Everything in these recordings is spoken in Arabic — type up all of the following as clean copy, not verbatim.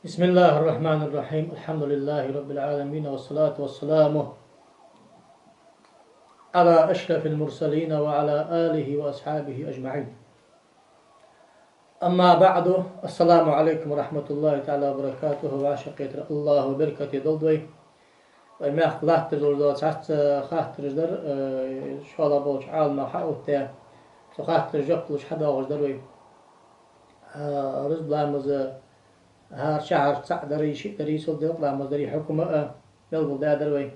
بسم الله الرحمن الرحيم. الحمد لله رب العالمين، والصلاة والسلام على أشرف المرسلين وعلى آله وأصحابه أجمعين. أما بعد، السلام عليكم ورحمة الله تعالى وبركاته. وعشقيت الله وبركة دلدوي وما خلات دلدو تحت خاطر جدر شالا بوش عالم حاوت خاطر جبلش حدا وجدروي رزق لامز هار شهر تعدري شيء دري صدق لامز دري حكومة يلبل دادروي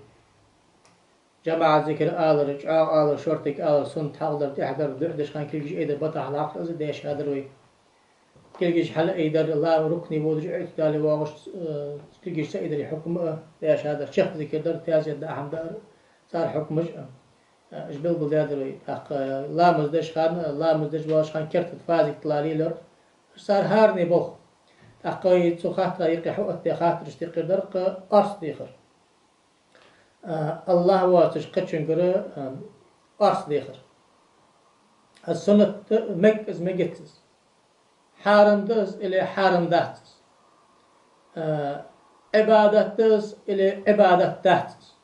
جماعة ذكر آل رجع آل شرطك آل سنت حاضر تحضر دعدش خان كلش إيدر بطح العقل أزد ديش هادروي كلش حل إيدر الله ركني ورجع إتدالي واغش كلش سيدري حكم ديش هادر شخ ذكر در تازي داهم دار صار حكمش إجبل بلدادروي أق لا مزدش خان لا مزدش واش خان كرت فازك تلالي لر صار هارني بوخ أقوي تخاطر يقي حقت خاطر اشتقر درق أرس ديخر الله واتش قتشن قرأ أرس ديخر السنة مجز مجتز حارم دز إلى حارم داتز عبادة دز إلى عبادة داتز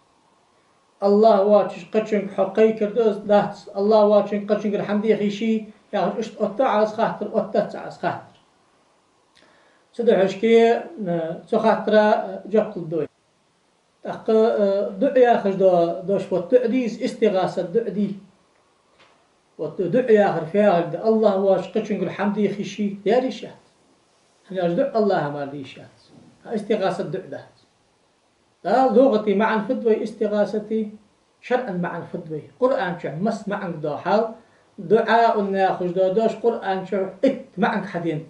الله واتش قتشن حقيقة دز داتز الله واتش قتشن قرأ حمدي خيشي يعني اشت أتعز خاطر أتعز خاطر سدحش كي تخاطر جبت الدوي أق دعيا خش دوش وتعديز استغاثة دعدي وتدعيا خر فيها الله واش قتشن قل حمدي خشي داري شات هني أجدع الله ما لي شات استغاثة دعدات لا لغتي مع الفدوي استغاثتي شرعا مع الفدوي قرآن شع مس معك دو حال دعاء ناخذ دوش قرآن شع ات معك حدينت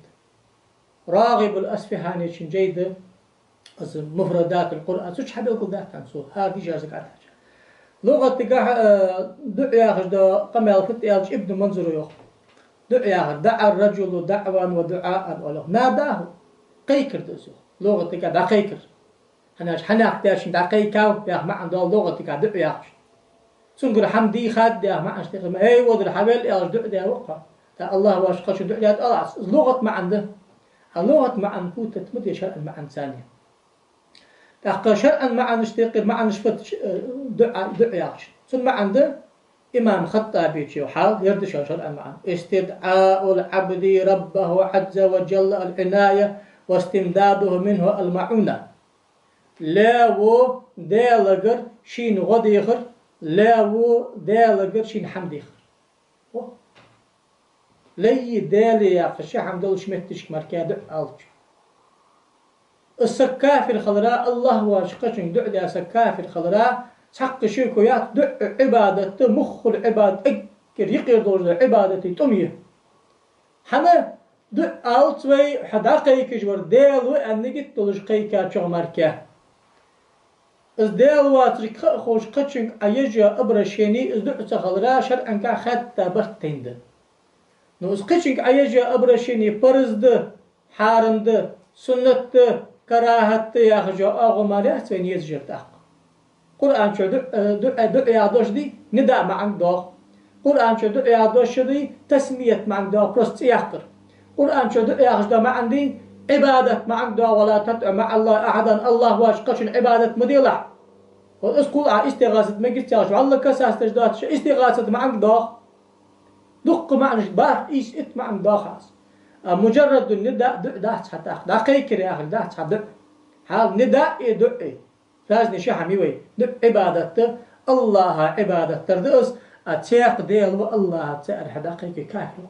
راغب الأسفهاني شن جيدة مفردات القرآن سوش حبيل كل ذات عن صور هذه جازك على حاجة لغة تقع دعيا خجد قمال فتيالش ابن منظر يوخ دعيا دعا الرجل دعوا ودعاء وله ناداه قيكر دسو لغة تقع دا قيكر هناش حناك داشن دا قيكاو يا ما عنده لغة تقع دعيا خش سنقر حمدي خاد يا ما اشتغل ما اي ودر حبيل يالش دعيا وقع تا الله واش قش دعيا تقلعس لغة ما عنده اللغة مع أنفوتة مدي شرعا مع ثانية تحقى شرعا مع نشتقر مع نشفت دعاء ثم عنده إمام خطابي وحال يردش شرعا معا استدعاء العبد ربه عز وجل العناية واستمداده منه المعونة لا و دالغر شين غديخر لا و دالغر شين حمديخر لي دالي يا خشي حمدل شمتش مركاد ألج السكاف الخضراء الله واشقشن دع سكاف الخضراء حق شيكويات دع عبادة مخ العباد أكر يقدر عبادة تمية حنا دع ألت وي حداقيك جور دال وأنك تلج قيكا شو مركا از دال واترك خوش قشن أيجا أبرشيني از دع تخضراء شرعا كحتى برتند نوز قشنك أيجا أبرشيني فرزد حارمد سنت كراهت يا خجا أغمالات وين يزجرت أخ قرآن شو دعاء دوش دي نداء معك دوخ قرآن شو دعاء دوش دي تسمية معك دوخ برست يحقر قرآن شو دعاء خجا ما عندي عبادة معك دوخ ولا تدع مع الله أحدا الله واش قشن عبادة مديلع وإسقول استغاثة ما قلت يا شو الله كساس تجدات استغاثة معك دوخ دق معنش بار إيش إت معنى داخاس مجرد النداء دعت حتى أخ دقيق يا أخي دعت حتى حال نداء دعي لازم شيء حميوي دع عبادته الله عبادة تردس أتيق ديل والله تسأل حدقيق كافر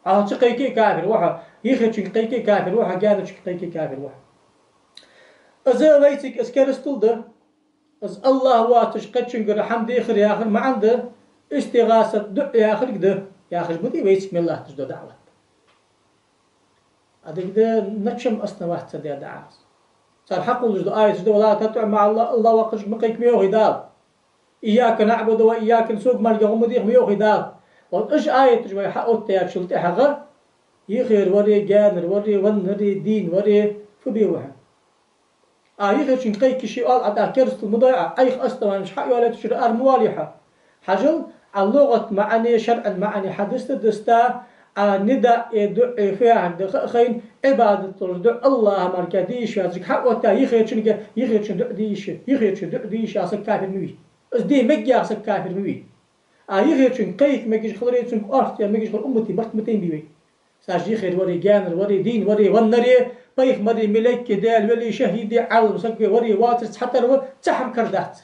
أتقيق كافر وها يخرج قيق كافر وها جانش قيق كافر وها أزا ويتك أسكرستول ده أز الله واتش قتشن قر حمد يخر يا أخي ما عنده استغاثة دع يا أخي ده يا أخي بدي ويسك من الله تجد دعوة هذا كده نتشم أصلا واحد سدي دعاء صار حق وجد آية تجد ولا تدع مع الله وقش مقيك ميوه دال إياك نعبد وإياك نسوق مال يوم ديخ ميوه دال وإيش آية تجمع حق وتياك شلت حقه يخير وري جانر وري ونري دين وري فبيوه يخير شن قيك شيء قال عدا كرست المضيعة أيخ أصلا مش حق ولا تشر أرمواليحة حجل اللغة معني شرعا معني حدثت دستا نداء دعاء فيها خين عبادة الله مركديش يازك حق وتا يخير شنو يخير شنو ديش يخير شنو ديش أسك كافر موي أس دي مجيء أسك كافر موي يخير شنو قيك مجيء خلري شنو أرث يا مجيء خل أمتي برت متين بيوي ساج يخير وري جانر وري دين وري ونري قيك مري ملك كدال ولي شهيد عالم سك وري واتس حتى لو تحم كردات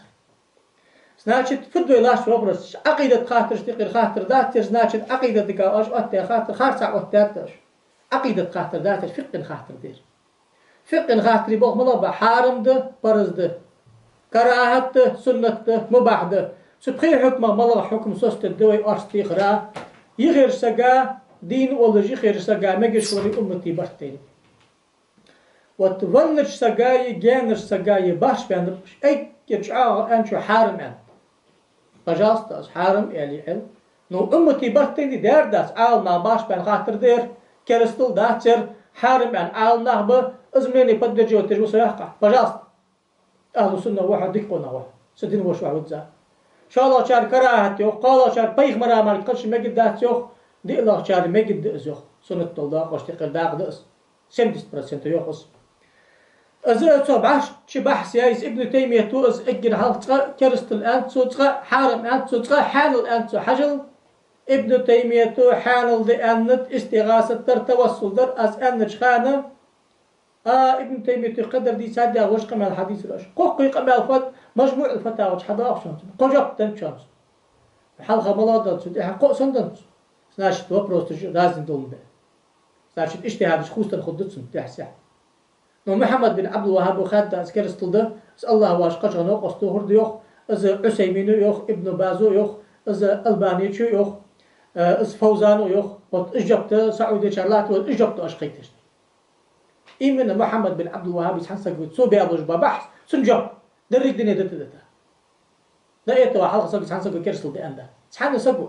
значит فدو لاش وبرس عقيدة خاطر تقير خاطر ذات значит عقيدة دقاش أتى خاطر خارصة أتى عقيدة خاطر ذات فقه خاطر دير فقه خاطر يبغى ملابا حارم ده برز ده كراهة ده سنة ده مباح ده سبخي حكمه ملابا حكم سوست الدوي أرستي خرا يغير سجا دين ولا يغير سجا مجلس ولي أمتي برتين وتفنش سجاي جانر سجاي باش بينش أي كرجع أنشو حارم أنت فجاست حارم يعني حل نو أمتي برتين دير داس عال ما باش بين خاطر دير كرستل داتر حارم عن عال نهبة أزمني بدرجة وتجو سيحقع فجاست أهل السنة واحد ديكونا واحد سدين وش واحد وزا شاء الله شار كراهت يوخ قال شار بيخ مرا مال قلش مجد دات يوخ دي الله شار مجد دأس يوخ سنة طلداق واشتقل داق دأس 70% يوخس أزرع صوب عش شبح سيايز ابن تيمية توز أجر حلقة كرست الآن توزقة حارم الآن توزقة حال الآن تو حجل ابن تيمية تو حانل دي أنت استغاثة تر توصل در أز أنت خانة ابن تيمية يقدر دي سادة وش قمع الحديث الأش قوقي قمع الفت مجموع الفتاوى حدا شانس قجب تن شانس حلقة ملاده تسد حقوق سندنت سناشت وبروستش لازم دول به سناشت اجتهاد خوستن خدتسن تحسح نو محمد بن عبد الوهاب وخد أذكر استلده الله واش قشغنو قصتو هرد يوخ از عثيمين يوخ ابن بازو يوخ از الباني يوخ از فوزانو يوخ وإجبت سعودي شارلات وإجبت أشقيتش إيمن محمد بن عبد الوهاب يسحنسك بتسو بيابوش ببحث سنجب دريك دنيا دتا لا يتوى حلقة سوك يسحنسك بكرسل دي أندا سحن سبو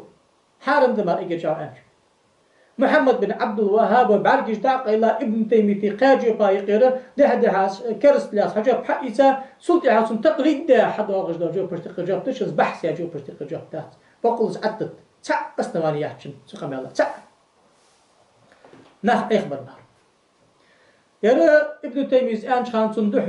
حارم دمار إيجي جاو أنش محمد بن عبد الوهاب وبعرقش داق إلى ابن تيمية قاجي بايقيرة ده حاس كرس لاس حجاب حقيسا سلطي حاسم تقليد ده حد واغش دو جو برشتق جاب تشز بحث يا جو برشتق جاب تات فقلس عدت تسع أسنواني يحشن سقم الله تسع نح إخبرنا يعني ابن تيمية أنش خان صندوح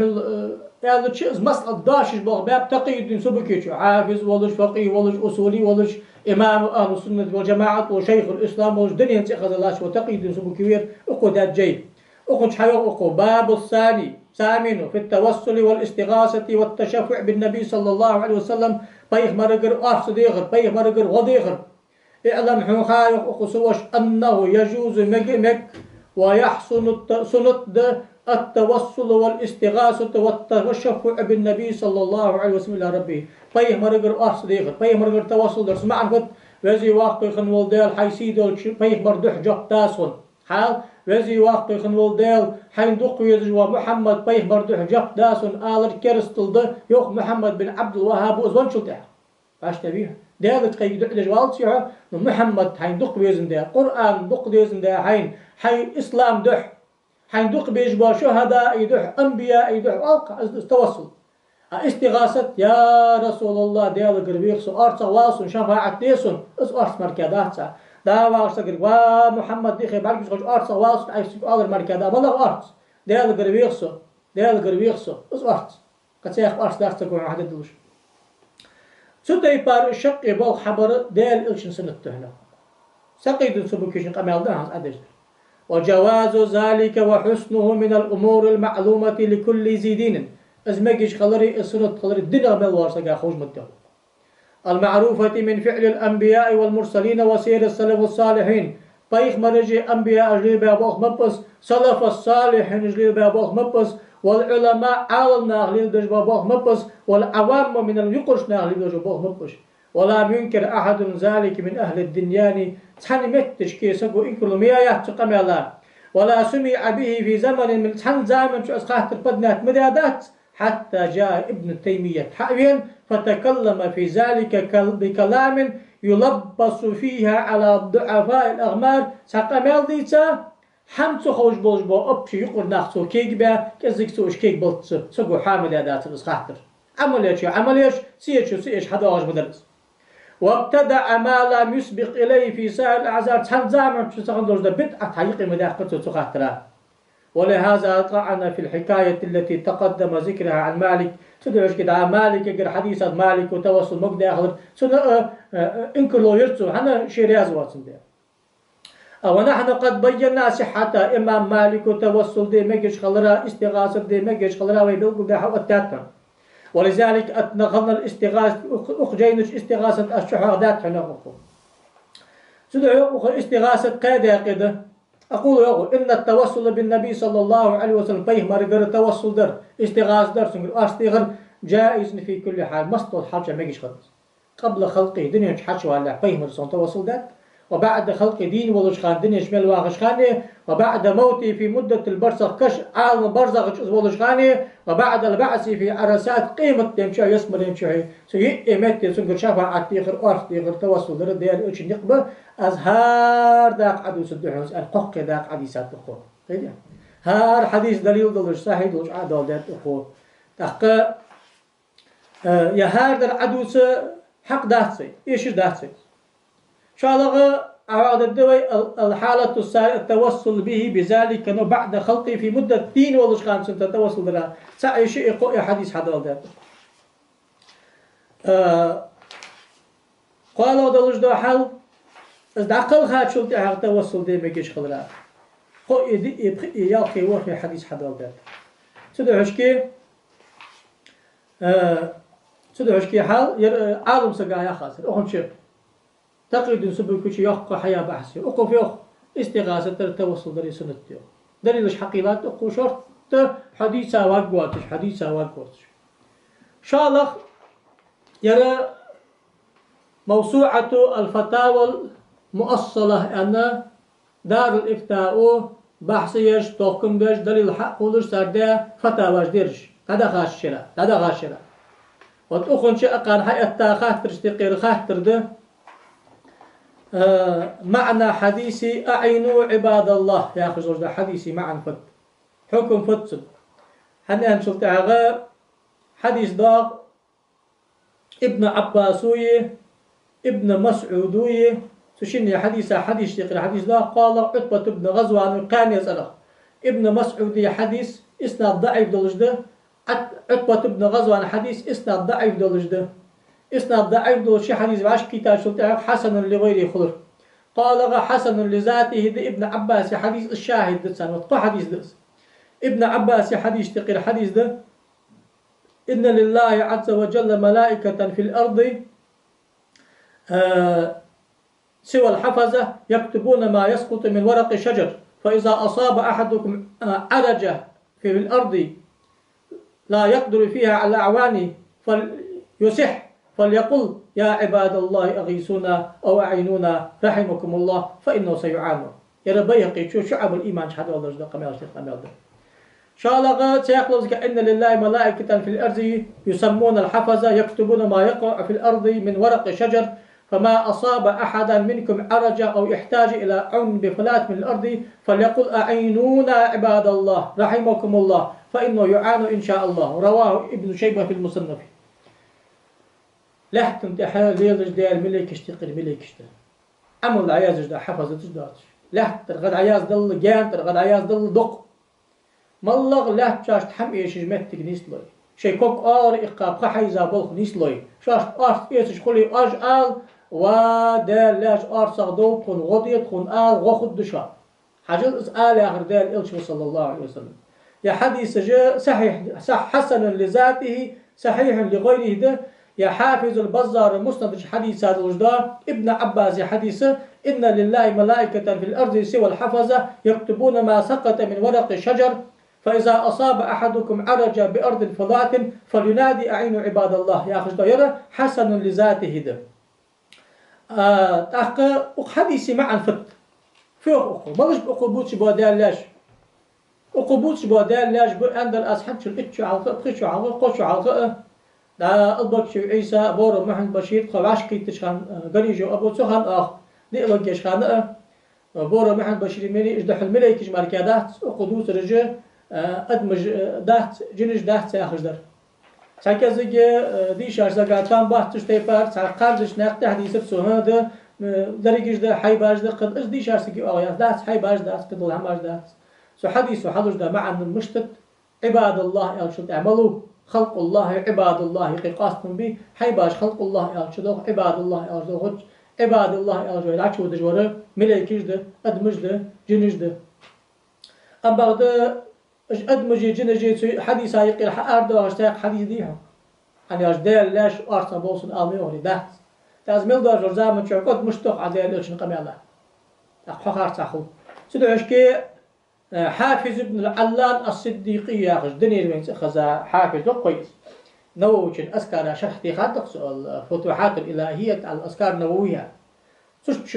يعني شيء مسألة داشش باب تقييد سبكيش حافظ ولش فقيه ولش أصولي ولش إمام أهل السنة والجماعة وشيخ الإسلام ولش دنيا أخذ الله وتقييد سبكير أقودات جيد أقود حيوق أقود باب الثاني ثامن في التوسل والاستغاثة والتشفع بالنبي صلى الله عليه وسلم بيخ مرقر أفسديغر بيخ مرقر وضيغر اعلم حقائق أقصوش أنه يجوز مك ويحسن التوسل والاستغاثة والتشفع بالنبي صلى الله عليه وسلم إلى ربه بيه مرقر أصديقر بيه مرقر توسل درس معن قد وزي واقع خن والديل حيسيدل بيه مردوح جب تاسون حال وزي واقع خن والديل حين دق يزجوا محمد بيه مردوح جب تاسون آلر كرستل ده يوخ محمد بن عبد الوهاب وزون شلتها باش تبيه ديالت قيد دجوال سيها محمد حين دق يزن ده قرآن دق يزن ده حين إسلام دح حين دق بيجبا شهداء يدح أنبياء يدح ألقى التوسل استغاثة يا رسول الله ديال قربيخسو أرسا واسون شفاعة ديسون أرس مركادات داوا أرسا قرب ومحمد ديخي بعرف يسخش أرسا واسون أي سؤال المركادات والله أرس ديال قربيخسو أرس قد سيخ أرس دارس تكون عهد الدوش سودا يبار الشق يبال حبر ديال إلشن سنته هنا سقيد سبوكيشن قمال دهان أدرس وجواز ذلك وحسنه من الأمور المعلومة لكل ذي دين أزمجش خلري السنة خلري الدين غمال وارسقا خوش مده المعروفة من فعل الأنبياء والمرسلين وسير السلف الصالحين بيخ مرجي أنبياء أجلي بابوخ مبس سلف الصالحين أجلي بابوخ مبس والعلماء عالنا أغليل دج بابوخ مبس والعوام من اليقرش ناغليل دج بابوخ مبس ولا ينكر أحد ذلك من أهل الدنيان تحن متش كيسقو إنكلو مياه تقام الله ولا سمع به في زمن من تحن زمن شو أسخاط البدنات مدادات حتى جاء ابن تيمية حقيا فتكلم في ذلك بكلام يلبس فيها على ضعفاء الأغمار سقام يلديتا حمسو خوش بوش بو أبشي يقول ناخسو كيك با كزيك سوش كيك بلتسو سقو حامل يادات الأسخاطر عمليش سيش حدا واش مدرس وابتدع ما لم يسبق إليه في سائر الأعذار تنزام تشتغل دوز بدعة حقيقة مداخلة تخاطرها. ولهذا طعن في الحكاية التي تقدم ذكرها عن مالك. سدعش كده مالك يقر حديثة مالك وتوصل مقدار آخر سنة إنكر لو يرسو هنا شيرياز واتسن ده. ونحن قد بينا صحة إمام مالك وتوصل دي مجش خلرا استغاثة دي مجش خلرا ويبلغ ده حوالتاتنا. ولذلك أتنقلنا الاستغاثة أخجينش استغاثة الشهادات حنقوكم. سدعو استغاثة قادة كده. أقول إن التوسل بالنبي صلى الله عليه وسلم فيه مرقر التوسل در استغاثة در سنقر أستغر جائز في كل حال مصطل حاجة مجش خلص. قبل خلقه دنيا حشوا على فيه مرسون توسل در. وبعد خلق دين ولشخان دنيا شمال واغشخانه. وبعد موته في مدة البرزخ كش عالم برزخ ولشخانه. وبعد البعث في عرسات قيمة يمشي يسمر يمشي سيء إمت سنقر شافع تيغر أرف تيغر توسل در ديال إيش نقبل أزهار داق عدو سدحوس القق داق عديسات أخوه هار حديث دليل دلش صحيح دلش عدو دات أخوه تحقق يا هار در عدوس حق داتسي إيش داتسي شالغ أعاد الدوي الحالة التوصل به بذلك أنه بعد خلقه في مدة 2 سنة تتوصل لها سأي شيء يقول حديث حدال ذات قالوا دلش دو حال از عقل خاط شلت توصل دي مكيش خلرا خو يالقي وفي حديث حدال ذات سدو هشكي حال عالم سقايا خاسر أخم شيء تقريد سبب كل شيء يحق حياة بحثي أقف يخ استغاثة التوصل دري سنتيو دليلش حقيقات أقو شرط حديثة واقواتش حديثة واقواتش شالخ يرى موسوعة الفتاوى المؤصلة أن دار الإفتاء بحثيش توقم بيش دليل حق ولش سرده فتاواش ديرش هذا غاشرة وتأخن شيء أقان حياة خاطر استقير خاطر ده معنى حديثي أعينوا عباد الله يا أخي زوج ده حديثي معا فت حكم فتسل حنا نشوف تعالى حديث ضاق ابن عباسوية ابن مسعودوية تشني حديث يقرأ حديث ضاق قال عتبة ابن غزوان كان يسأله ابن مسعودية حديث إسناد ضعيف دلجده عتبة ابن غزوان حديث إسناد ضعيف دلجده إسناد ضعيف دول شي حديث بعش كتاب شلتها حسن لغيره خضر قال حسن لذاته دي ابن عباس حديث الشاهد دسان وتقى حديث دس ابن عباس حديث تقر حديث ده إن لله عز وجل ملائكة في الأرض سوى الحفظة يكتبون ما يسقط من ورق شجر فإذا أصاب أحدكم عرجة في الأرض لا يقدر فيها على أعوانه فليسح فليقل يا عباد الله أغيثونا أو أعينونا رحمكم الله فإنه سيعانون يرى بيهقي شو شعب الإيمان شهد الله رجل قمير ده شالغا سيقلز إن لله ملائكة في الأرض يسمون الحفظة يكتبون ما يقع في الأرض من ورق شجر فما أصاب أحدا منكم عرج أو يحتاج إلى عون بفلات من الأرض فليقل أعينونا عباد الله رحمكم الله فإنه يعان إن شاء الله رواه ابن شيبة في المصنف لحت امتحان ليلج ديال ملك اشتقر ملك اشتقر عمل العياز جدا حفظت جداتش لحت ترغد عياز دل جان ترغد عياز دل دق ملغ لحت شاشت حمي شجمت نيسلوي شي كوك إقاب قحي زابلخ نيسلوي شاشت أرس إيسش خلي أجعل ودال لاش أرس أغدو خن غضيت خن غخد دشا حاجل إسأل آخر دال إلش صلى الله عليه وسلم يا حديث صحيح صح حسن لذاته صحيح لغيره ده يا حافظ البزار المسند حديث هذا الوجدان ابن عباس حديثه إن لله ملائكة في الأرض سوى الحفظة يكتبون ما سقط من ورق الشجر فإذا أصاب أحدكم عرج بأرض فضاء فلينادي أعين عباد الله يا أخي يرى حسن لذاته ده تحقق حديثي معا فت فيه أخو مالش بأقبوتش بودال لاش أقبوتش بودال لاش بأندر أسحنش الإتشو عالقاء بخشو عالقاء قشو عالقاء دا أبوك شو عيسى بورو محمد بشير خواش كي تشخان قريجو أبو سخان آخ دي أبوك يشخان بورو محمد بشير ميري إجدح الملك إجمار كادات قدوس رجل أدمج دات جنج دات سياخش در Çakazıge dişar zakatan bahtıştay par kardeş nakte hadisi sonra da درجة حيباج ده قد إيش دي شارسكي أو يزداد حيباج ده قد الله هماج ده سو حديث وحضر ده مع المشتت عباد الله يلشد اعملوا خلق الله عباد الله قاستم به حيباج خلق الله يلشد عباد الله يلشد عباد الله يلشد العشو دجوره ملائكة ده أدمج ده جنج ده أما ده أدمج جنج حديث يقول أرد واشتاق حديث ديها أنا أجدال لاش أرسل بوصل آميوري ده تازميل دار جرزا من شعقات مشتق عزيز لوشن قمي الله أخوخار تاخو سدعوش كي حافظ ابن العلان الصديقي ياخذ دنيا من خزا حافظ ده كويس نووشن أذكار شرح تيخاتق سؤال فتوحات الإلهية على الأذكار النووية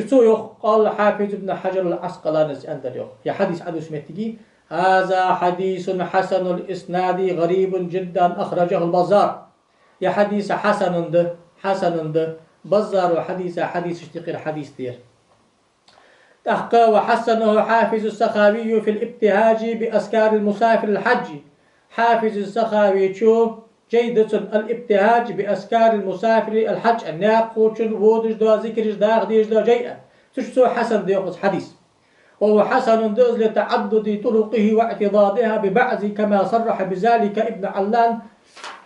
شو يخ قال حافظ ابن حجر العسقلاني أندر يخ يا حديث عدو سمتجي هذا حديث حسن الإسناد غريب جدا أخرجه البزار يا حديث حسن ده بزار وحديث اشتقر حديث دير تحقى وحسنه حافظ السخاوي في الابتهاج بأذكار المسافر الحج حافظ السخاوي شو جيدة الابتهاج بأذكار المسافر الحج الناق قوتشن وودج دا ذكرج دا غديج دا جيئة تشتو حسن ديوقس حديث وهو حسن دوز لتعدد طرقه واعتضادها ببعض كما صرح بذلك ابن علان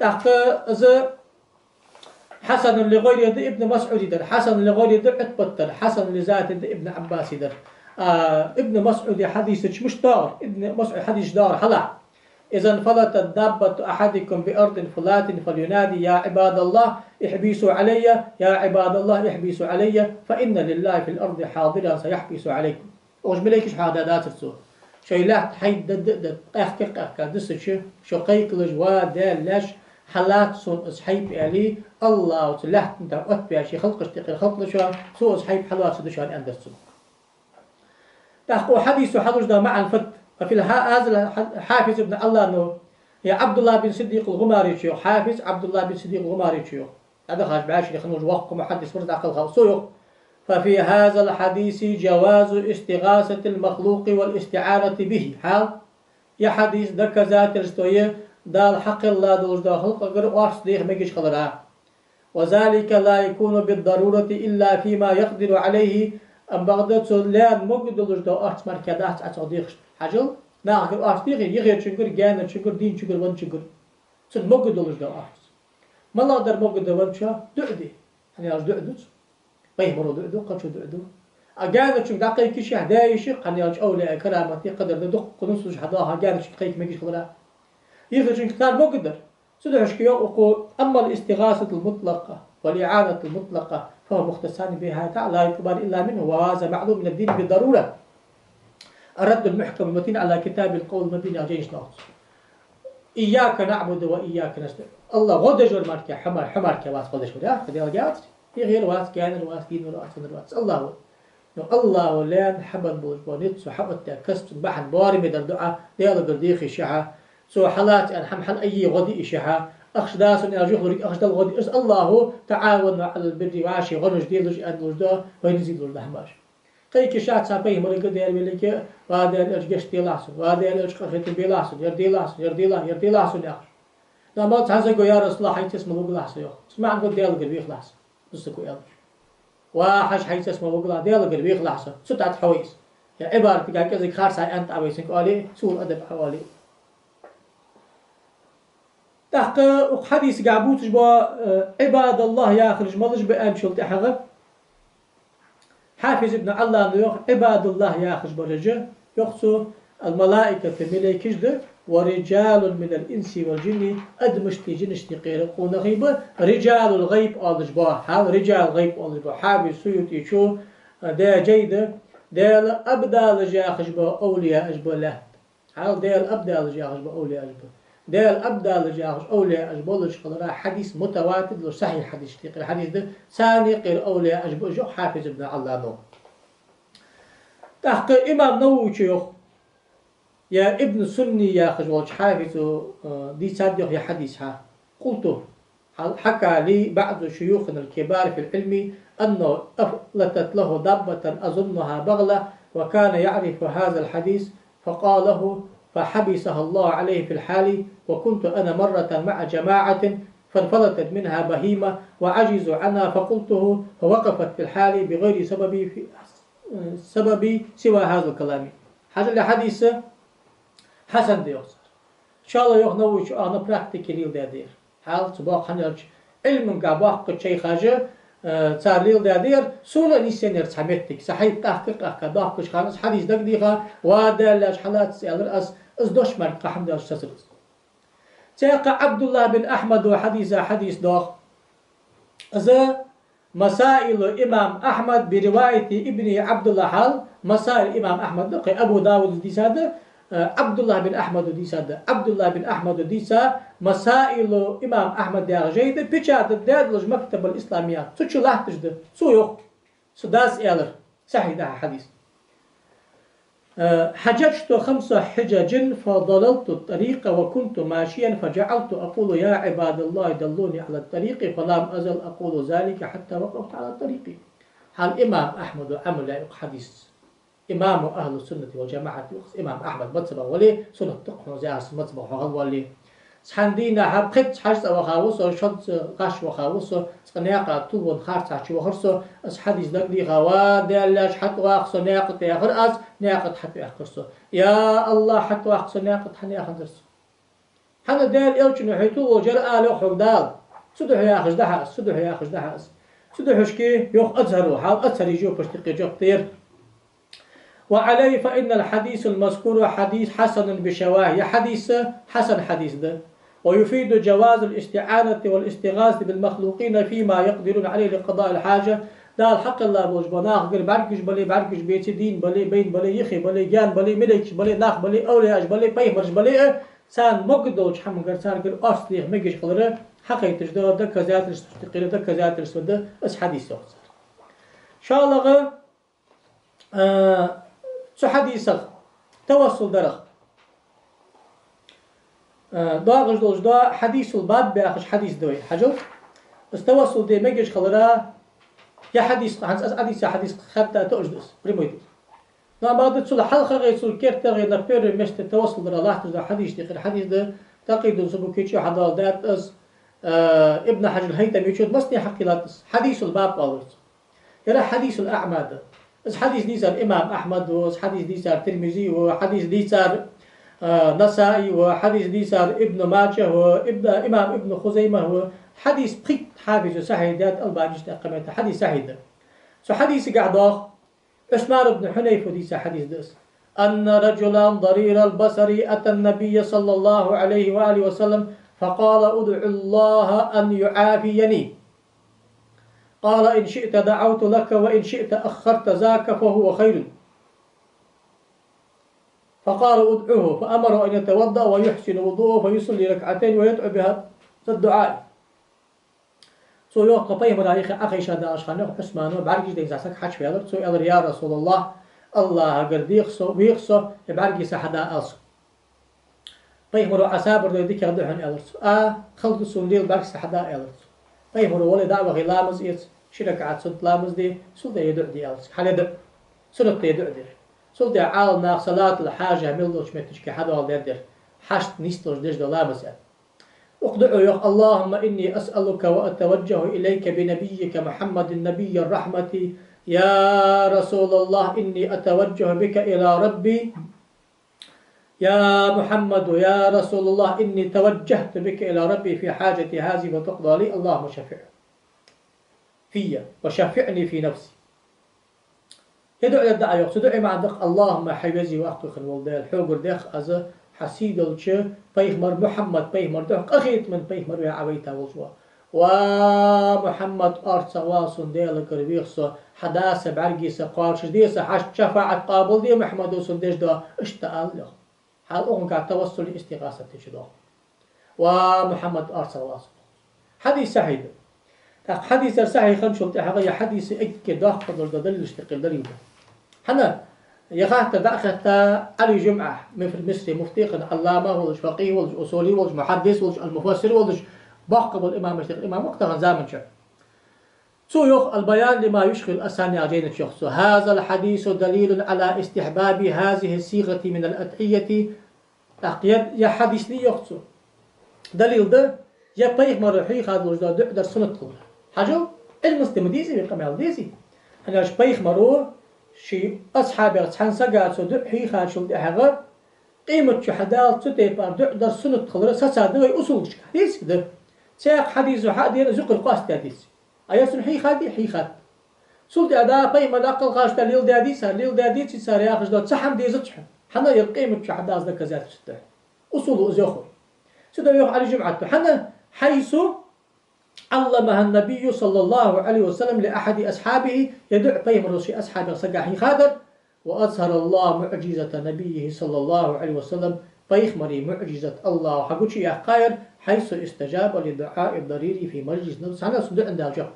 تحقى حسن لغير يد ابن مسعود در حسن لغير يد عتبة در حسن لذات يد ابن عباس در ابن مسعود حديث مش دار ابن مسعود حديث دار حلا إذا انفلتت دابة أحدكم بأرض فلات فلينادي يا عباد الله احبسوا علي يا عباد الله احبسوا علي فإن لله في الأرض حاضرا سيحبس عليكم وش مليكش حادثات السوء شيلات حيد دد أخك دس شو قيق لجوا دال لاش حالات صون أصحيب علي الله وتلاه أنت أتبع شيء خلق اشتقل خلق لشوا سو أصحيب حلوات سدشان أندرسون تحقو حديث حضر ده مع الفت وفي هذا حافظ ابن الله أنه يا عبد الله بن صديق الغماري شيوخ حافظ عبد الله بن صديق الغماري شيوخ هذا خارج بعاشر خنوج وقم محدث فرد عقل خاصويخ ففي هذا الحديث جواز استغاثة المخلوق والاستعانة به حال يا حديث دك ذات الستوية دال حق الله دولج دا خلق غير وارس ديخ ميجش خلرا وذلك لا يكون بالضرورة إلا فيما يقدر عليه أم بغداد لا مجد دولج دا أرس مركزات أتصديق حجل ناقل أرس ديخ يغير شنكر جانا شنكر دين شنكر ون شنكر سن مجد دولج دا أرس ما لا در مجد ون شا دعدي يعني أرس دعدوت بيهمرو دعدو قدشو دعدو أجانا شنك دقيق كشي هدايا شق يعني أرس أولي كرامتي قدر دق قنصوش حداها جانا شنك قيك ميجش خلرا يخرج كتار مقدر سدعش كيو أقول أما الاستغاثة المطلقة والإعانة المطلقة فهو مختصان بها لا يقبل إلا منه وهذا معلوم من الدين بالضرورة الرد المحكم المتين على كتاب القول المبين على جيش ناصر إياك نعبد وإياك نستعين الله غدجر ماركة حمار كواس غدجر يا خدي الجات يغير واس كان الواس دين والواس الله لان حبل بوجبانيت سحبت كسب بحن باري من الدعاء ديال قرديخ الشحا سو حالات أن حمحل أي غدي إشها أخشداس أن أرجو خلق أخشد الغدي إس الله تعاون على البر وعاشي غنج ديلج أن لجدا وينزيد لجدا هماش قيك شات سابيه مريق ديال ملك وهذا الأرجش ديلاسو وهذا الأرجش خيط بيلاسو يردي لاسو يا لما تهزق يا رسول الله حيت اسمه بقلاس يا اسمع عن قد ديال قلبي خلاص نسكو يا وحش حيت اسمه بقلا ديال قلبي خلاص ستة حويس يا عبارة كذا خارس أنت أبيسك عليه سوء أدب حوالي تحقق حديث قابوتش با عباد الله ياخرج ملج بأن شلت حغب حافظ ابن الله يخ عباد الله ياخرج برجة يخصو الملائكة ملائكة ده ورجال من الإنس والجن أدمشتي جنشتي قير قون غيبة رجال الغيب أولج با حال رجال الغيب أولج با حافظ سيوتي شو ده جيدة ده الأبدال جاخرج با أولياء أجبا له حال ده الأبدال جاخرج با أولياء أجبا ده الأبدال جاهش أولياء أجبولش خلرا حديث متواتر لو صحيح حديث تقرأ الحديث ده ثاني قير أولياء أجبولش حافظ ابن الله نو تحقق إمام نووي شيخ يا ابن سني يا خجولش حافظ دي صادق يا حديثها قلت حكى لي بعض شيوخنا الكبار في العلم أنه أفلتت له دابة أظنها بغلة وكان يعرف هذا الحديث فقاله فحبسها الله عليه في الحال، وكنت أنا مرة مع جماعة فانفلتت منها بهيمة وعجزوا عنها فقلته، فوقفت في الحال بغير سبب سوى هذا الكلام. هذا الحديث حسن ديوصر إن شاء الله يخنوش أنا براكتيك ريل دادير حال صباح حنرج علم قاباق كشي خاجة صار ريل دادير سولا نيسينر سحمتك صحيح تحقيق أكداق كش خالص حديث دق ديغا وادا لاش حالات سيالر أز دوش مرق حمد أش تسرز تيقى عبد الله بن أحمد حديث دوخ أذا مسائل إمام أحمد برواية ابن عبد الله حال مسائل إمام أحمد دقي أبو داود دي سادة عبد الله بن أحمد دي سادة عبد الله بن أحمد دي سا مسائل إمام أحمد دي جيدة بيشاد الدادلج مكتب الإسلاميات سوچو الله تجد سو يوخ سداس إيالر صحيح ده حديث حججت 5 حجج فضللت الطريق وكنت ماشيا فجعلت أقول يا عباد الله دلوني على الطريق فلم أزل أقول ذلك حتى وقفت على الطريق. حال إمام أحمد عمل حديث إمام أهل السنة والجماعة إمام أحمد مطبع ولي سنة تقنع زياس مطبع وغل ولي سحندينا حبقت حجز وخاوص شد قاش وخاوص سناقة طول خارج عشي وخرص حديث دقلي غواد لاش حتى واقص ناقة ياخر أز ناقة حتى ياخرص يا الله حتى واقص ناقة حني ياخرص حنا دال إلشن حيتو وجرأ له حق دال سدح ياخذ دحس سدح ياخذ دحس سدح شكي يوخ أزهر حال أزهر يجو بشتقي جو كتير. وعليه فإن الحديث المذكور حديث حسن بشواهد حديث حسن حديث ده ويفيد جواز الاستعانة والاستغاثة بالمخلوقين فيما يقدرون عليه لقضاء الحاجة. ده الحق الله بوج بناخ غير بركش بركش بيت دين بلي بين بلي يخي بلي جان بلي ملك بلي ناخ بلي أولياج بلي بيمرج بلي سان مقدوش حم غير سان غير أصلي مجيش قدره حقيقة ده كذات الاستقرار ده كذات السود اس حديث صار إن شاء الله شو حديث توصل درخ داغش دوش دا حديث الباب بأخش حديث دوي حجو استوصل دي مجيش خلرا يا حديث حديث حتى تأجدس بريمويد نعم بعد تصل حلقة غير تصل كيرت غير نفير مشت التوصل در الله تجد حديث دي غير حديث ده تقيد سبوكيتشو حدا دات اس ابن حجر الهيثمي يشود مصني حقيلاتس حديث الباب قالوس يرى حديث الأعماد اس حديث دي صار إمام أحمد وس حديث دي صار ترمذي وحديث دي صار نسائي وحديث دي صار ابن ماجه وابن إمام ابن خزيمة وحديث بقيت حافظ صحيح ذات البانيش تقمت حديث صحيح ده سو حديث قاعد عثمان بن حنيف وديس حديث دس أن رجلا ضرير البصر أتى النبي صلى الله عليه وآله وسلم فقال ادع الله أن يعافيني قال إن شئت دعوت لك وإن شئت أخرت ذاك فهو خير فقال ادعوه فأمر أن يتوضأ ويحسن وضوءه فيصلي ركعتين ويدعو بها الدعاء سو يوق قطيه مرايخ أخي شهد أشخانه عثمان وبعرقش دين زاسك حج في هذا سو يا رسول الله قرديخسو ويخسو يبعرقي سحدا ألسو طيب مرو عسابر دو يديك يغدوحن ألسو خلط السنديل بعرق سحدا ألسو طيب مرو ولي دعوة غي لامز إيس شرك عاد سلط لامز دي سلط يدع دي ألسو حال يدع سلط يدع دي سلط يعال ناق صلاة الحاجة ملوش متشكي حدا والدير حشت نيستوش ديش دو لامز اقدعوا يا اللهم إني أسألك وأتوجه إليك بنبيك محمد النبي الرحمة يا رسول الله إني أتوجه بك إلى ربي يا محمد يا رسول الله إني توجهت بك إلى ربي في حاجتي هذه وتقضى لي اللهم شفع في وشفعني في نفسي يدعو يدعي يقصد مع دق اللهم حيوزي وأخطخ الولدان حوقر ديخ أزا حسيد الشيء بيغمر محمد بيغمر ده أخيت من بيغمر يا عبيتا وجوا ومحمد أرسا واصن ديال كربيخسو حداثة بعرقي سقارش ديسة حشت شفاعة قابل دي محمد وصن ديش ده اشتقال له حال أغن قاعد توصل لاستغاثة تجده ومحمد أرسا واصن حديث سعيد حديث سعيد خنشل تحقيا حديث اكي داخل دل اشتقل دليل حنا يخاطر داخل علي جمعة مصري مفتيق علامة ولج فقيه ولج أصولي ولج محدث ولج المفسر ولج باقب الإمام الشيخ الإمام وقتها زامن شيء سويخ البيان لما يشغل أساني عجين الشخص هذا الحديث دليل على استحباب هذه الصيغة من الأدعية يا حديث لي يقصو دليل ده يا بيغمر حي خادلوش ده در سنة كله حاجو المسلم ديزي بقمال ديزي هناش بيغمرو شي أصحابي أصحان سقاط سو حي خاد شو دي حغر قيمة شهداء تتيبار در سنة كله ساسادة أصول حديث ده سياق حديث وحديث زق القاس حديث أيسن حي خادي حي خاد سلط أدا بيغمر أقل خاش دليل دادي صار ليل دادي صار ياخذ ده صحن ديزت حنا يقيمة شهداء ذاك زاد شده أصول أزيخو سيدا يوح على جمعته حنا حيث علمها النبي صلى الله عليه وسلم لأحد أصحابه يدع بيهم رشي أصحابه صقاحي خادر وأظهر الله معجزة نبيه صلى الله عليه وسلم بيخمري معجزة الله حقوشي يا خير حيث استجاب لدعاء الضرير في مجلس نفس حنا صدق عند الجهد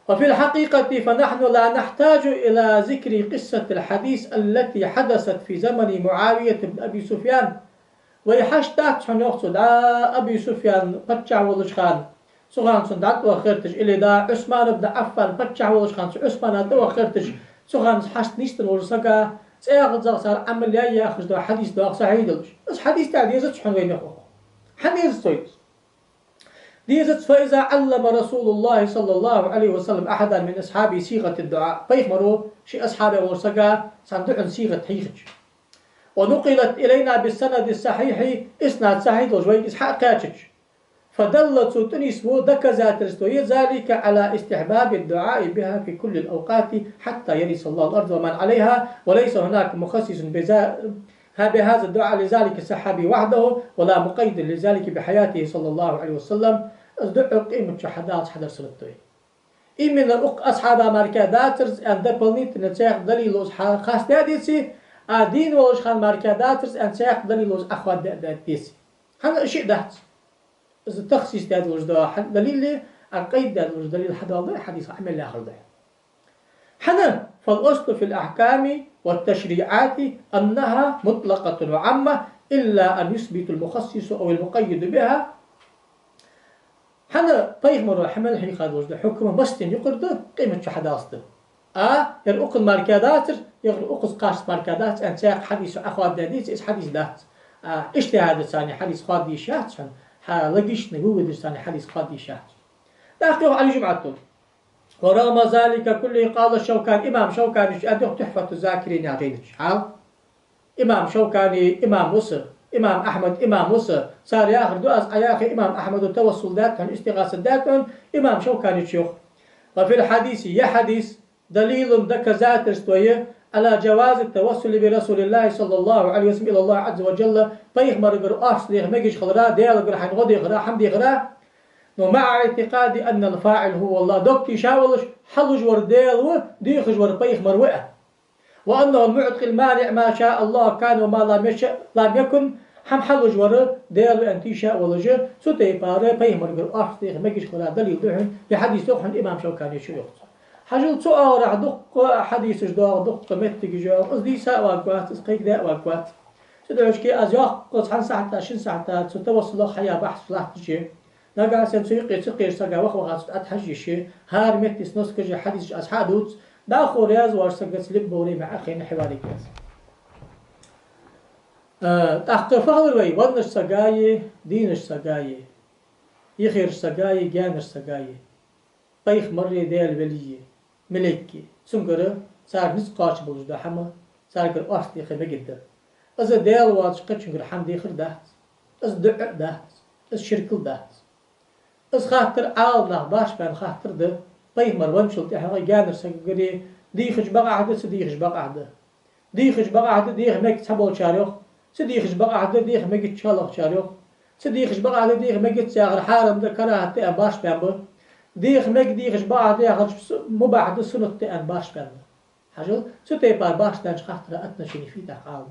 وفي الحقيقة فنحن لا نحتاج إلى ذكر قصة الحديث التي حدثت في زمن معاوية بن أبي سفيان ويحشتات شن يقصد أبي سفيان فتح ولش خان سخان صندعت وخرتج إلى دا عثمان بن عفان فتح ولش خان عثمان دا وخرتج سخان حشت نيستن ورسكا سياخذ صار عمل ياخذ دا حديث دا صحيح بس حديث تاع ديزت شحن وين يخو حديث صيد ديزت فإذا علم رسول الله صلى الله عليه وسلم أحدا من أصحابه صيغة الدعاء فيخمروا شي أصحابه ورسكا صندوق صيغة حيخج ونقلت إلينا بالسند الصحيح إسناد صحيح وجوي إسحاق كاتش فدلت سلطنيس ودك ذاترستوية ذلك على استحباب الدعاء بها في كل الأوقات حتى يرث الله الأرض ومن عليها وليس هناك مخصص بهذا الدعاء لذلك الصحابي وحده ولا مقيد لذلك بحياته صلى الله عليه وسلم الدعاء قيمة شهداء حدر سلطوي إمن أصحاب أمريكا داترز أن دبلنيت نتسيق دليل خاص داديسي دين ولش خان ماركا داترز أن سياق دليل وز أخوات داتيسي هذا شيء دات إذا تخصيص دات وز دليل القيد دات وز دليل حدا حديث عمل لا آخر ده حنا فالأصل في الأحكام والتشريعات أنها مطلقة وعامة إلا أن يثبت المخصص أو المقيد بها حنا طيب مرة حمل حين خاد وز حكم مستن يقرد قيمة حداثته يرقص ماركادات يرقص قاس ماركادات أن ساق حديث أخوات داديس إس حديث دات اجتهاد ثاني حديث خادي شات شن لقيش نقول ثاني حديث خادي شات داخله على جمعته ورغم ذلك كله قال الشوكاني إمام شوكاني أديه تحفة الذاكرين يا غيرك إمام شوكاني إمام مصر إمام أحمد إمام مصر صار ياخذ دؤس أياخي إمام أحمد التوسل ذاتهم استغاثة ذاتهم إمام شوكاني شيوخ وفي الحديث يا حديث دليل دك ذات استوية على جواز التوسل برسول الله صلى الله عليه وسلم إلى الله عز وجل فيخمر قرآش ليه مجيش خضراء ديال قرحين غدي غراء حمدي غراء ومع اعتقاد أن الفاعل هو الله دكتي شاولش حلج ورديل ديخج وربيخمر وقع وأنه المعتق المانع ما شاء الله كان وما لم يكن هم حلج ور ديال أنتي شاء ولج ستي باره بيخمر قرآش ليه مجيش خضراء دليل دحين بحديث يوحنا الإمام شوكاني شو يختصر حاجل سؤال راح دق حديث جدار دق متك جار قصدي ساعة وقت اسقيك ده وقت سدعوش كي أزياق قص عن ساعة 20 ساعة ستوصل حياة بحث لا تجي نقع سنسيق سقير سقى وخوات أتحجي شيء هار متس نص كجي حديث أصحابوت داخل رياض ورسقت سلب بوري مع أخين حوالي كاس تحت فهر وي ونش سقاي دينش سقاي يخير سقاي جانش سقاي بيخ مرة ديال وليه ملكي سنقرأ صار نسقاش بوجود حما صار قر أصلي خبى جدا إذا ديال واش قد شنقر حمدي خر دهت إذا دع دهت إذا شركل دهت إذا خاطر عالنا باش بان خاطر ده طيب مروان شلتي حقا جانر سنقري ديخش بقى عده سديخش بقى عده ديخش بقى عده ديخ مك تحبول شاريخ سديخش بقى عده ديخ مك تشالخ شاريخ سديخش بقى عده ديخ مك تساغر حارم ده كراهة باش بان ديخ مك ديخش بعض ياخذ مبعد سنة أن باش بنا حاجة ستة بار باش دانش خاطر أتنا شيء في تقاعد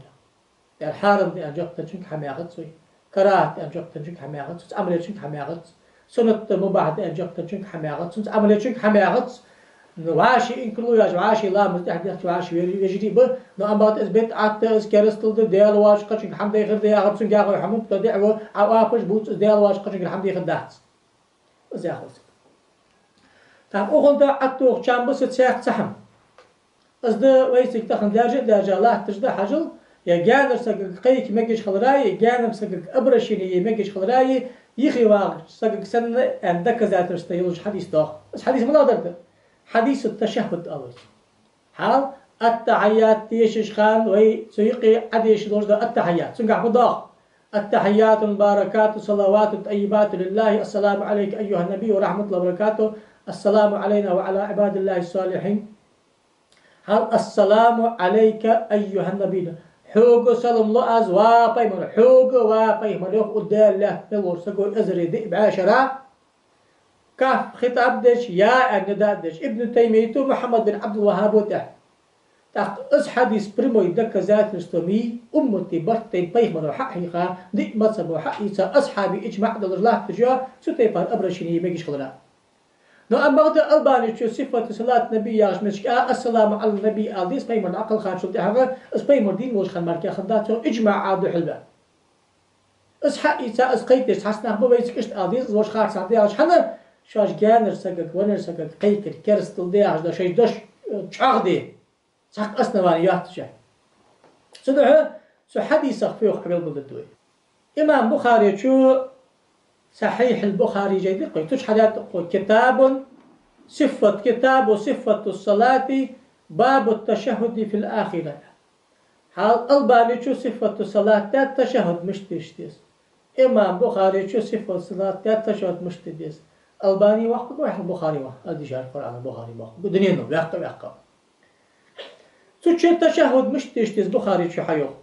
يعني حارم دي أنجق تنشك حماقت سوي كراهة أنجق تنشك حماقت عملية شنك حماقت سنة مبعد أنجق تنشك حماقت سنة عملية شنك حماقت نواشي إن كله يا واشي لا مستحدث واشي يجري به نو أمبات إثبات عت إسكارستل ديال واش قشنك حمد يخر ديال غبسن جاغو حموم تدعو أو أبش بوت ديال واش قشنك حمد يخر دات وزي خلص طب أخذ عتوق شامبس تساق سحم أصدق ويسك تخن درجة لا تجد حجل يا جانر سقق قيك مجش خلراي جانر سقق أبرشيني مجش خلراي يخي واق سقق سنة عندك ذات رستيلوش حديث ده بس حديث ما درد حديث التشهد أول حال التحيات تيشش خان وهي سيقي عديش دوش ده التحيات سنقع بضاق التحيات المباركات الصلوات الطيبات لله السلام عليك أيها النبي ورحمة الله وبركاته السلام علينا وعلى عباد الله الصالحين هل السلام عليك أيها النبي حوق سلام الله أز وابيمر حوق وابيمر يوم قدال له نلور سقول أزري دي بعشرة كاف خطاب دش يا النداء دش ابن تيمية محمد بن عبد الوهاب وده تاق اس حديث بريمو يدك ذات رستمي أمتي برتي بيمر حقيقة دي مصب وحقيقة أصحابي إجماع دل الله تجاه ستيفان أبرشيني بيجيش خلنا نو أما غدا ألباني شو صفة صلاة النبي ياش مشك السلام على النبي ألديس بيمر عقل خان شو تحقق اس بيمر دين وش خان ماركي خداتو إجماع عادو حلبة اس حقيقة اس قيتش حسنا بو بيسك اشت ألديس وش خار سعدي عش حنا شاش جانر سقك ونر سقك قيكر كرستل دي عش دا شيش دش شعغدي ساق أسنواني يحتشا سدوه سو حديث فيه قبل بلدوي إمام بخاري شو صحيح البخاري جيد قوي توش حديث كتاب صفة الصلاة باب التشهد في الآخرة حال الباني شو صفة الصلاة التشهد مش تشتيس إمام بخاري شو صفة الصلاة التشهد مش تشتيس الباني واحد البخاري واحد الدجار القرآن البخاري واحد دنيا نو يقع سوتش تشهد مش تشتيس بخاري شو حيوه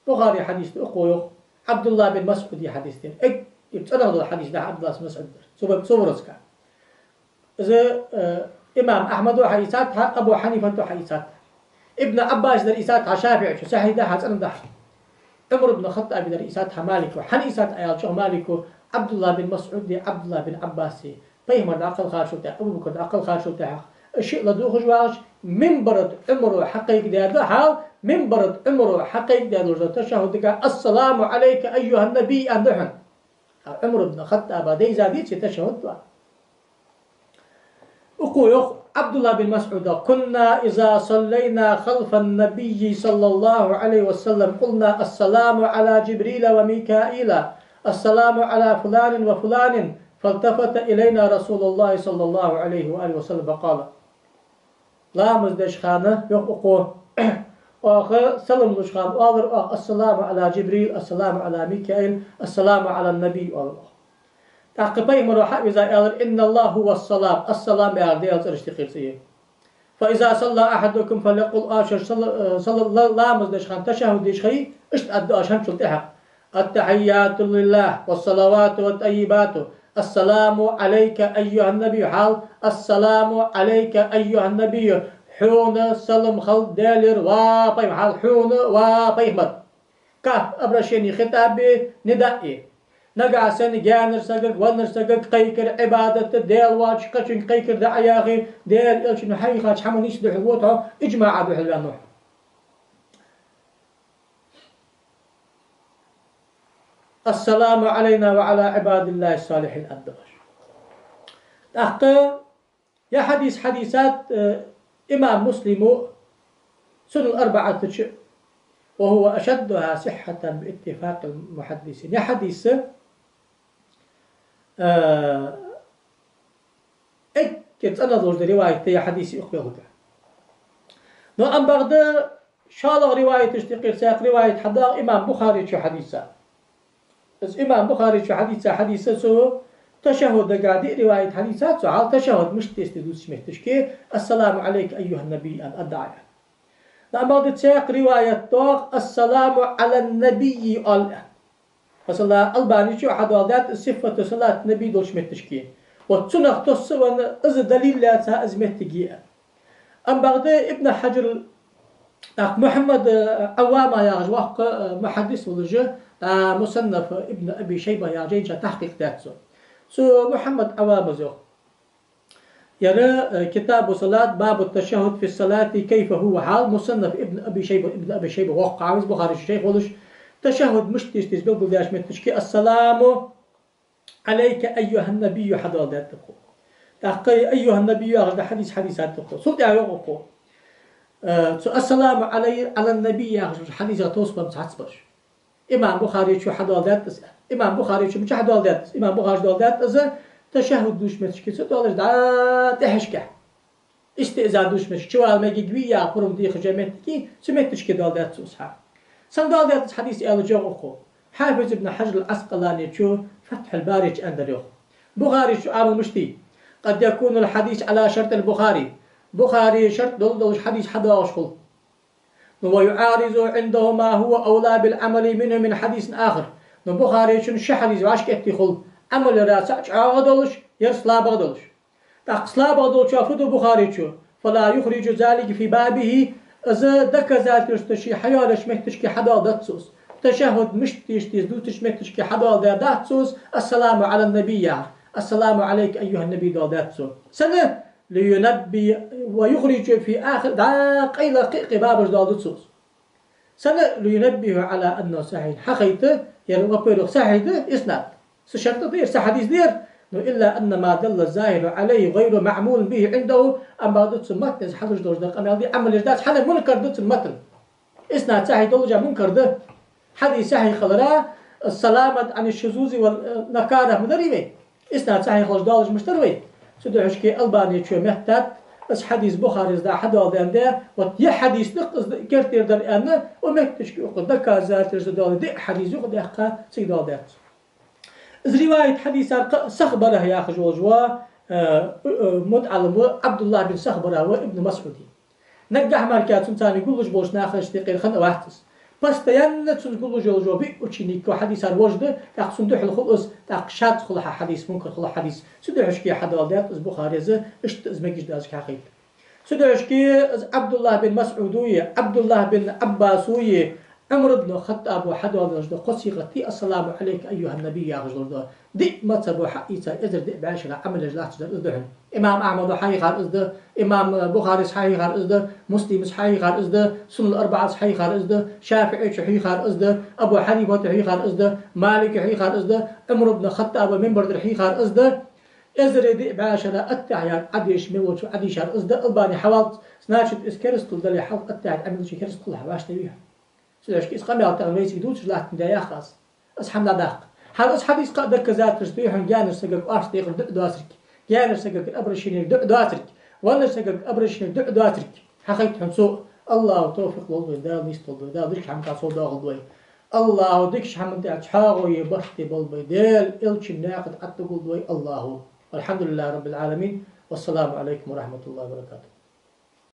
بخاري حديث أخوه عبد الله بن مسعود حديثين أنا هذا الحديث ده عبد الله بن مسعود صبرسك إذا إمام أحمد وحديثات أبو حنيفة وحديثات ابن عباس دريسات شافعي شو صحيح ده حسن ده عمر بن الخطاب دريسات مالك وحديثات أيال شو مالك عبد الله بن مسعود عبد الله بن عباس بيهمر عقل خارشو تاع أبو بكر عقل خارشو تاع الشيء لدو خجواش من برد عمره حقيق ده حال من برد عمره حقيق ده تشهد السلام عليك أيها النبي أندهن عمر بن الخطاب دي زاديت تشهد أقول عبد الله بن مسعود كنا إذا صلينا خلف النبي صلى الله عليه وسلم قلنا السلام على جبريل وميكائيل السلام على فلان وفلان فالتفت إلينا رسول الله صلى الله عليه وآله وسلم فقال لا مزدش خانة يقول وآخر سلم دشخان وآخر السلام على جبريل السلام على ميكائيل السلام على النبي والله تعقبي مروحة إذا قال إن الله هو السلام يعرضي الارشتقير سيه فإذا صلى أحدكم فليقل آشر صلى الله مزدشخان تشهد ديشخي اشت أدو آشان شلتها التحيات لله والصلوات والطيبات السلام عليك أيها النبي حال السلام عليك أيها النبي حون سلم خل دالر وابيم حال حون وابيمت كاف أبرشيني خطابي ندائي نقع سن جانر سقق ونر سقق قيكر عبادة ديل واج قشن قيكر دعياغي ديل إلشن حيخاج حمن يسدح الوطع إجماع عبد الحلوان نوح السلام علينا وعلى عباد الله الصالحين الدغش أخي يا حديثات إمام مسلم سن الأربعة وهو أشدها صحة باتفاق المحدثين يا حديث أكيد أنا ضد رواية يا حديث أخبرك نو أم بغدا شالغ رواية تشتقي ساق رواية حدا إمام بخاري شو حديثة بس إمام بخاري شو حديثة سو تشهد قاعد رواية حديثات سو عال تشهد مش تستدوس مهتشكي السلام عليك أيها النبي أن أدعي لما تساق رواية توق السلام على النبي الآن مثلا الباني شو أحد وضعت صفة صلاة النبي دولش مهتشكي وتسنخ تصوان إذا دليل لا تها أزمهتكي أم بغدا ابن حجر محمد عوامة يا جواق محدث ولجه مصنف ابن أبي شيبة يا جيجا تحقيق ذاته سو محمد عوامة زو يرى كتاب صلاة باب التشهد في الصلاة كيف هو حال مصنف ابن أبي شيبة وقع عاوز بخاري الشيخ ولش تشهد مش تستيز بقول داش متشكي السلام عليك أيها النبي حضر ذات تقول تحقي أيها النبي هذا حديثات تقول صوت يا يقول السلام على النبي يا حديث توصل متحسبش إمام بخاري شو حدالات إمام بخاري شو مش حدالات إمام بخاري حدالات إذا تشهد دوش متشكي ستولش دا تحشكه استئذان دوش متشكي شو المجيء يا قرب دي خجمتكي سمتشكي دالات صح سندالات حديث آل جوخو حافظ ابن حجر العسقلاني شو فتح الباري أندريو بخاري شو عامل مشتي قد يكون الحديث على شرط البخاري بخاري شرط دول حديث حدا وشخل ويعارض عنده ما هو أولى بالعمل منه من حديث آخر بخاري شن شحديث واش كتي خل عمل راسع عادلش يرسلا بغدلش تقسلا بغدل شافته بخاري شو فلا يخرج ذلك في بابه إذا دك ذات يستشي حيالش مكتشكي حدا دتسوس تشهد مش تيشتيز دوتش مكتشكي حدا دتسوس السلام على النبي السلام عليك أيها النبي دتسوس سنة لينبي ويخرج في آخر قيل قبابش دالدسوس سنة لينبه على أنه صحيح حقيقة يرغب صحيح إسناد سشرط دير سحديث دير إلا أن ما دل الظاهر عليه غير معمول به عنده أما دتس المتن حدش دوش دق أما دي عمل إجداد حدا منكر دتس المتن إسناد صحيح دولجا منكر ده حديث صحيح خضراء السلامة عن الشذوذ والنكارة مدربة إسناد صحيح خلش دالج مشتروي سدوحش كي ألباني شو محتاج بس حديث بخاري إذا حدا وذن ده وتي حديث نقص كرتير در أنا ومحتاج كي أقول ذكر ذات رجال ده حديث يقول ده سيدال ده رواية حديث سخبره يا أخي جوا متعلم عبد الله بن سخبره وابن مسعودي نجح مركات سنتاني يقولش بوش ناخذ تقيل خن واحدس بس تيان تقولوا جو بي وشينيك وحديث الوجد تاخذ دوح الخلص تاخشات خلها حديث ممكن خلها حديث سدوحش كي حدا ولدات البخاري اشت زمجش داش حقيقة سدوحش كي عبد الله بن مسعودوية عبد الله بن عباسوية عمر بن الخطاب وحد ولد قصيغتي السلام عليك أيها النبي يا رجل دي ما تبو حقيقة إذا دي بعشرة عمل جلات إذن إمام أحمد حقيقة إذن إمام بخاري حقيقة إذن مسلم حقيقة إذن سنن الأربعة حقيقة إذن شافعي حقيقة إذن أبو حنيفة حقيقة إذن مالك حقيقة إذن عمر بن الخطاب منبر حقيقة إذن إذا دي بعشرة التعيان عديش ملوش عديش إذن الباني حوالت سناشد إسكرستل دلي حوالت التعيان عمل شي كرستل حواش تبيها سلاش كيس قام يعطي الميسي دوتش لا تندايا خاص أصحاب لا داق حال حديث قدر كذات تشبيهن جانر سجق أرش دقيق دواترك جانر سجق أبرشين دواترك ولا سجق أبرشين دواترك حقيقة سوء الله توفيق والله دا ميستول دا ديك حم كاسول دا غضوي الله ديكش حم دعت حاغو يبختي بالبيدال إلش ناقد عتقول دوي الله والحمد لله رب العالمين والسلام عليكم ورحمة الله وبركاته.